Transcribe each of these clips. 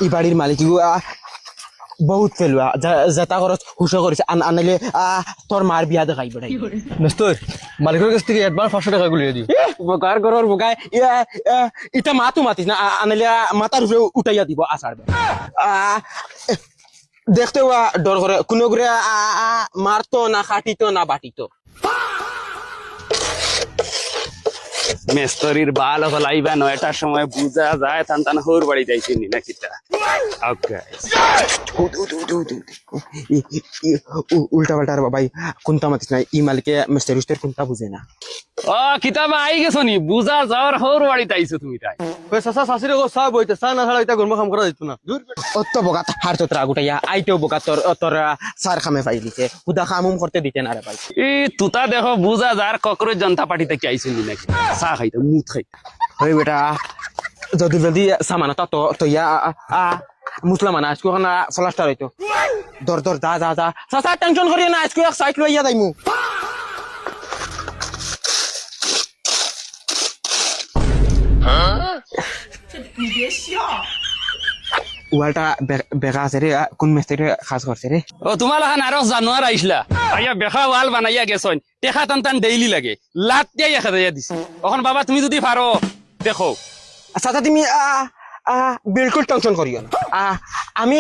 ই বাড়ির মালিক বহুত ফেলুয়া যেটা খরচ হুশো করেছে আনাইলে তোর মার বিয়া দেখাই বেড়াই নেস্তর মালিকের কাছ থেকে অ্যাডভান্স 500 টাকা গুলিয়ে দিও উপকার করর বোকায় ইটা মাতু মাতিস না আনাইলে মাথার উপরে উঠাইয়া দিব আসার দেখতে ডর করে কোনো করে মারতো না খাটিতো না বাটিতো মেস্তরির বাল হলাইবা 9টার সময় বুঝা যায় তান হোর বাড়ি যাইছিনি না কিটা ওকে উল্টা পাল্টা ভাই কোনটা মাতিস না ই মালিকে মিস্টার কোনটা বুঝে না ও কিতাবা আই গেছো নি বুঝা যাওয়ার হোর বাড়ি তাইছো তুমি তাই ওই সাসা শাশুড়ি গো সব বইতে চা না ছাড়া এটা গরম কাম করা যেত না অত বোকা হার তো ত্রাগ উঠাইয়া আইতেও বোকা তোর তোর সার খামে পাই দিছে উদা খামুম করতে দিতে না রে ভাই এই তুতা দেখো বুঝা যার ককরোচ জনতা পার্টিতে কি আইছিনি নাকি চা খাইতে মুত খাইতে ওই বেটা যদি জলদি সামানা তো তো ইয়া মুসলমান আজকে ওখানে ফলাস্টার হইতো দর দর যা যা যা সাসা টেনশন করিয়ে না আজকে এক সাইড লইয়া যাইমু ওয়ালটা বেকা আছে রে কোন মিস্ত্রি খাস করছে রে ও তোমার লাহান আরো জানোয়ার আইসলা আইয়া বেখা ওয়াল বানাইয়া গেছন টেকা টান ডেইলি লাগে লাত দিয়া একা দিয়া দিছে এখন বাবা তুমি যদি পারো দেখো সাসা তুমি বিলকুল টেনশন করিও না আমি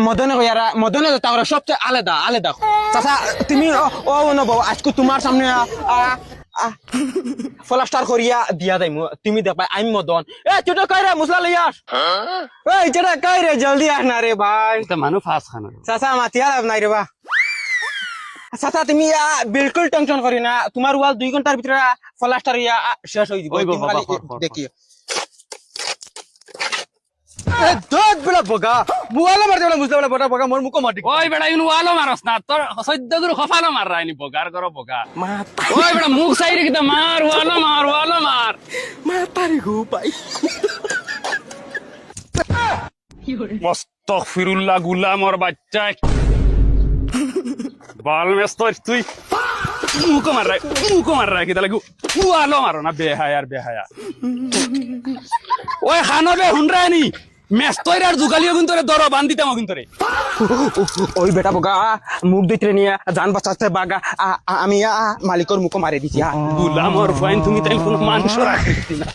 মদনে কইরা মদনে তাওরা সবচেয়ে আলাদা আলাদা চাচা তুমি ও নব আজকে তোমার সামনে ফলাস্টার করিয়া দিয়া দাইমু তুমি দেখবা আমি মদন এ ছোট কই রে মুসলা লই আস এই ছোট কই রে জলদি আস না রে ভাই এটা মানু ফাস খানা চাচা মাতিয়া লাভ নাই রে বা চাচা তুমি বিলকুল টেনশন করি না তোমার ওয়াল 2 ঘন্টার ভিতরে ফলাস্টার ইয়া শেষ হই দিব তুমি খালি দেখিও দত বলা বগা বুয়ালা মারতে বলা মুসলা বলা বগা মোর মুকো মাটি ওই বেটা ইনু ওয়ালো মারস না তোর সদ্য গুরু খফালো মার রাইনি বগার করো বগা ওই বেটা মুখ সাইরে কিটা মার ওয়ালো মার মাতারি গো ভাই আস্তাগফিরুল্লাহ গুলামর বাচ্চা বাল মেস্তর তুই মুকো মার রাই কিটা লাগু ওয়ালো মারো না বেহায়া ওই খানবে হুনরানি মেস্তর জুগালিও কিন্তু দর বান্ধিতাম কিন্তু রে ওই বেটা বোকা মুখ দিতে নিয়ে জান বাঁচাতে বাগা আমি মালিকর মুখ মারে দিছি গুলামর ফাইন তুমি তাই কোনো মানুষ রাখছি না